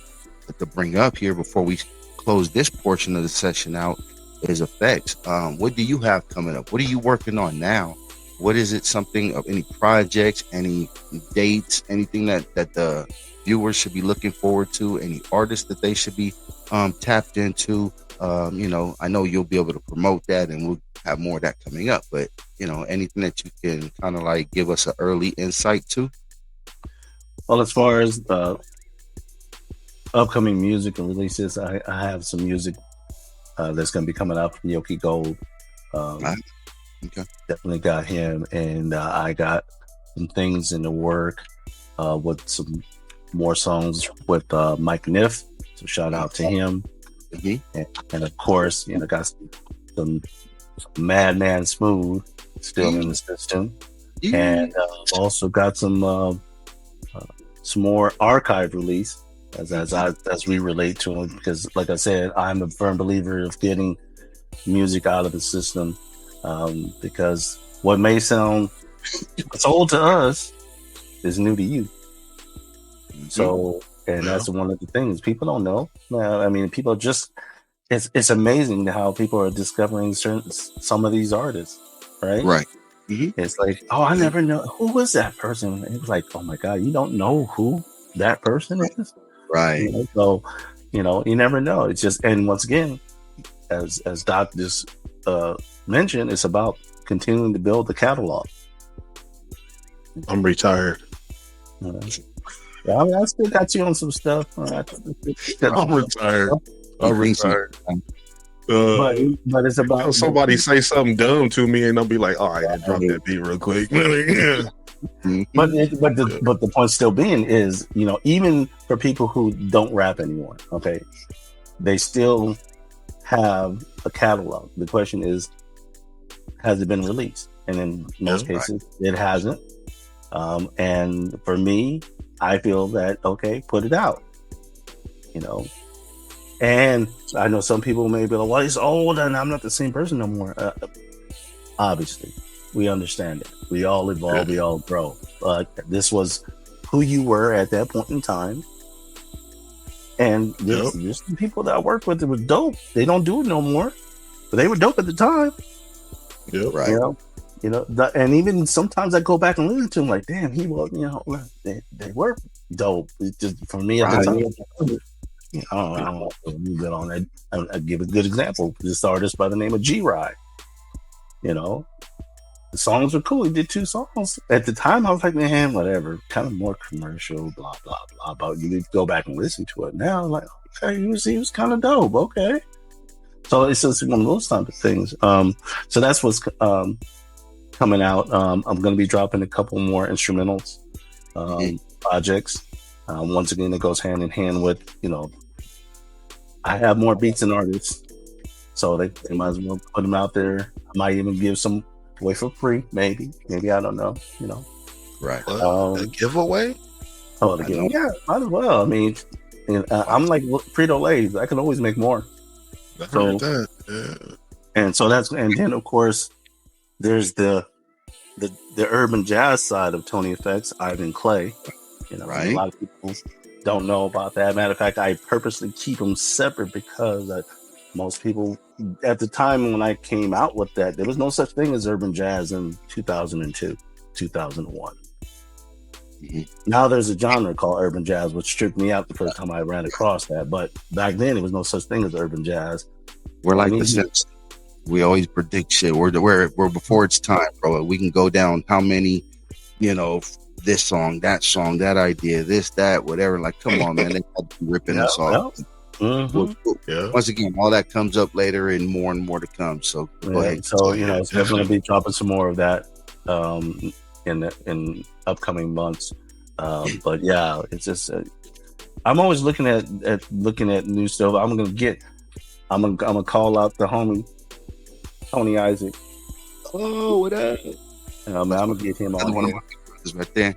bring up here before we close this portion of the session out, is effects. What do you have coming up? What are you working on now? What is it? Something of any projects, any dates, anything that the viewers should be looking forward to? Any artists that they should be tapped into? I know you'll be able to promote that, and we'll have more of that coming up. But anything that you can kind of like give us an early insight to? Well, as far as upcoming music and releases, I have some music that's going to be coming out from Yoki Gold. Okay. Definitely got him, and I got some things in the work with some more songs with Mike Niff. So shout out to him. And of course, got some Madman Smooth still in the system, and also got some more archive release as we relate to him, because like I said, I'm a firm believer of getting music out of the system, because what may sound old to us is new to you. So, and that's one of the things people don't know. I mean, people just, it's amazing how people are discovering some of these artists, right? Right. It's like, oh, I never know, who was that person? It's like, oh my God, you don't know who that person is? Right. So, you never know. It's just, and once again, as Doc just mentioned, it's about continuing to build the catalog. I'm retired. Yeah, I mean, I still got you on some stuff. I'm retired. But it's about somebody say something dumb to me, and I'll be like, "All right, drop that beat real quick." But the point still being is, even for people who don't rap anymore, okay, they still have a catalog. The question is, has it been released? And in most cases, it hasn't. And for me, I feel that, okay, put it out, and I know some people may be like, well, it's old and I'm not the same person no more. Obviously, we understand it. We all evolve, we all grow. But this was who you were at that point in time. And there's the people that I worked with that were dope. They don't do it no more, but they were dope at the time. Yeah, right. And even sometimes I go back and listen to them, like, damn, he was, they were dope. It's just for me at the time. I don't know if you get on that. I'll give a good example. This artist by the name of G-Ride. The songs were cool. He did 2 songs. At the time, I was like, man, whatever. Kind of more commercial, blah, blah, blah. But you need to go back and listen to it. Now, I'm like, okay, he was kind of dope. Okay. So it's just one of those type of things. So that's what's coming out. I'm going to be dropping a couple more instrumentals projects. Once again, it goes hand in hand with, I have more beats and artists. So they might as well put them out there. I might even give some away for free, maybe I don't know, Right. A giveaway? Oh, the giveaway. Yeah, might as well. I mean, I'm like Frito-Lay. I can always make more. I heard that. Yeah. And so and then of course there's the urban jazz side of Tony FX, Ivan Clay. Right. A lot of people don't know about that. Matter of fact, I purposely keep them separate because most people at the time when I came out with that, there was no such thing as urban jazz in 2002, 2001. Mm-hmm. Now there's a genre called urban jazz, which tripped me out the first time I ran across that. But back then, there was no such thing as urban jazz. We're like the Simpsons. We always predict shit. We're before it's time, bro. We can go down how many, this song, that idea, this, that, whatever. Like, come on, man. They had to be ripping us off. Mm-hmm. Once again, all that comes up later and more to come. So go ahead. So it's definitely going to be dropping some more of that in upcoming months. But yeah, it's just I'm always looking at new stuff. I'm gonna call out the homie Tony Isaac. Oh, what up? I'm gonna get him on one of my brothers right there.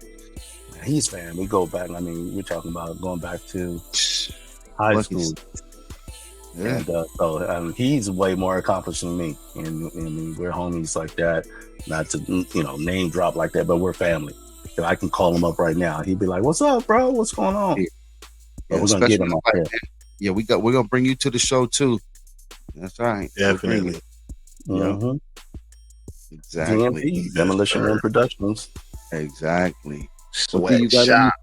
He's fan. We go back. I mean, we're talking about going back to high school. Yeah. And he's way more accomplished than me. And we're homies like that. Not to, name drop like that, but we're family. If I can call him up right now, he'd be like, "What's up, bro? What's going on?" Yeah. But we're gonna get him on there. Yeah, we're gonna bring you to the show too. That's right. Definitely. Mm-hmm. Exactly. DMP, Demolition and Productions. Exactly. Sweatshop.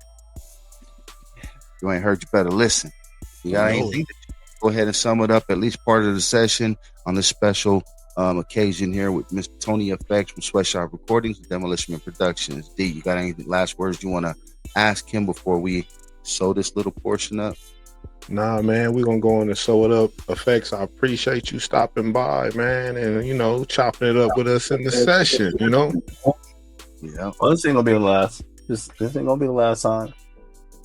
You ain't heard, you better listen. You got anything? Go ahead and sum it up, at least part of the session on this special occasion here with Mr. Tony FX from Sweatshop Recordings and Demolition and Productions. D, you got any last words you want to ask him before we sew this little portion up? Nah, man, we're gonna go in and sew it up. Effects, I appreciate you stopping by, man, and chopping it up with us in the session. Yeah. Well, this ain't gonna be the last. This ain't gonna be the last time.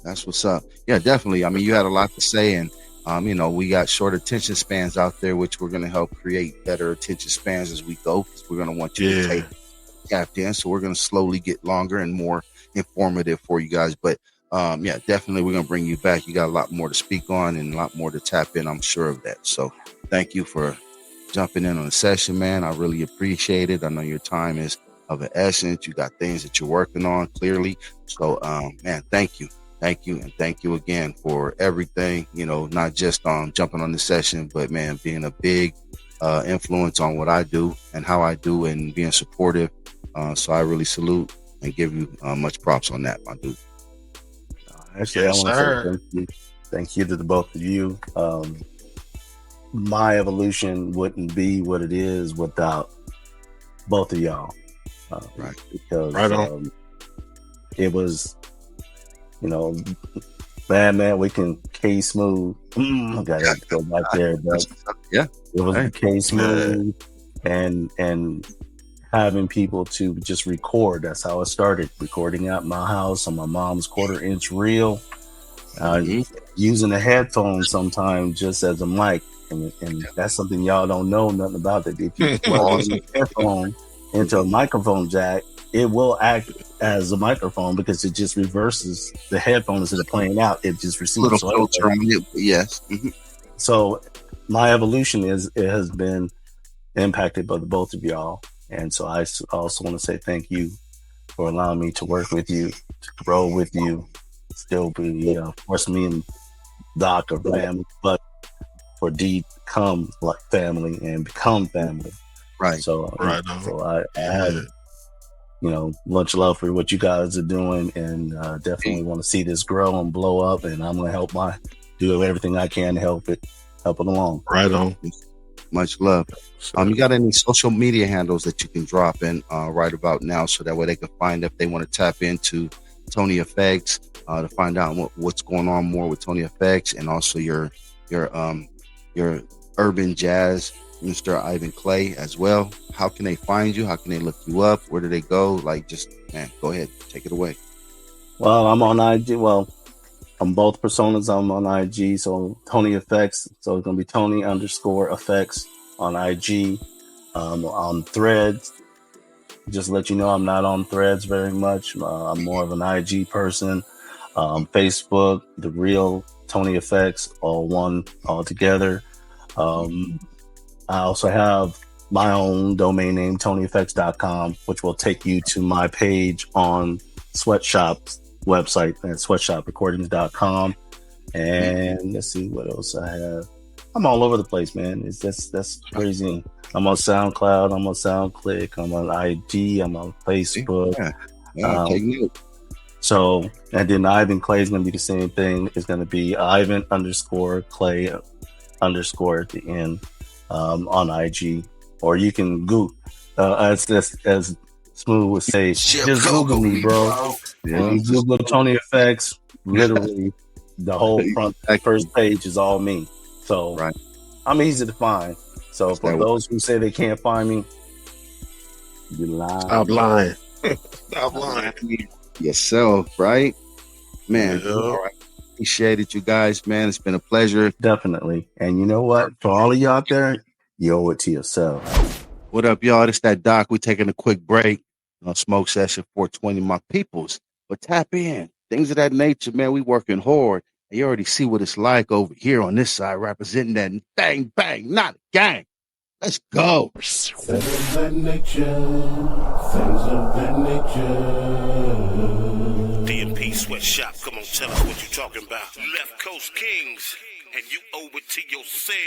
That's what's up. Yeah, definitely. I mean, you had a lot to say, and we got short attention spans out there, which we're gonna help create better attention spans as we go, because we're gonna want you to take tapped in. So we're gonna slowly get longer and more informative for you guys. But definitely we're gonna bring you back. You got a lot more to speak on and a lot more to tap in. I'm sure of that. So thank you for jumping in on the session, man. I really appreciate it. I know your time is of the essence. You got things that you're working on clearly. So man, thank you. Thank you. And thank you again for everything, not just on jumping on the session, but man, being a big influence on what I do and how I do and being supportive. So I really salute and give you much props on that, my dude. Actually, I want to say thank you to the both of you. My evolution wouldn't be what it is without both of y'all. Right. Because it was, man, we can K Smooth. I gotta go back there, but yeah, it was K Smooth and having people to just record. That's how it started. Recording at my house on my mom's 1/4-inch reel, using a headphone sometimes just as a mic, and that's something y'all don't know nothing about. That if you plug a headphone into a microphone jack, it will act as a microphone because it just reverses the headphone instead of playing out. It just receives little filter on it. Yes. Mm-hmm. So my evolution has been impacted by the both of y'all, and so I also want to say thank you for allowing me to work with you, to grow with you, still be of course me and Doc are family, but for D to come like family and become family. Right. So, so I had, much love for what you guys are doing, and definitely want to see this grow and blow up. And I'm going to do everything I can to help it along. Right on. Much love. You got any social media handles that you can drop in right about now, so that way they can find if they want to tap into Tony FX to find out what's going on more with Tony FX, and also your urban jazz, Mr. Ivan Clay as well. How can they find you? How can they look you up? Where do they go? Like, just, man, go ahead, take it away. Well, I'm on IG. Well, I'm both personas. I'm on IG, so Tony FX. So it's gonna be Tony_FX on IG. On Threads. Just let you know, I'm not on Threads very much. I'm more of an IG person. Facebook, the real Tony FX, all together. I also have my own domain name, TonyFX.com, which will take you to my page on Sweatshop's website at sweatshoprecordings.com. And let's see what else I have. I'm all over the place, man. That's crazy. I'm on SoundCloud, I'm on SoundClick, I'm on IG, I'm on Facebook. Take note. So, and then Ivan Clay is going to be the same thing. It's going to be Ivan_Clay_ at the end on IG, or you can Google as Smooth would say, just Google me, bro. Yeah, you Google Tony FX, literally the whole first page is all me. So right. I'm easy to find. So for those who say they can't find me, you lying. Stop lying. Stop lying. Yourself, right? Man, all right. Appreciated you guys, man. It's been a pleasure. Definitely. And you know what? For all of you out there, you owe it to yourself. What up, y'all? It's that Doc. We're taking a quick break on Smoke Session 420, my peoples. But tap in. Things of that nature, man. We working hard. And you already see what it's like over here on this side, representing that bang, bang, not a gang. Let's go. Things of that nature. Things of that nature. DMP Sweatshop, come on, tell us what you talking about. Left Coast Kings, and you owe it to yourself.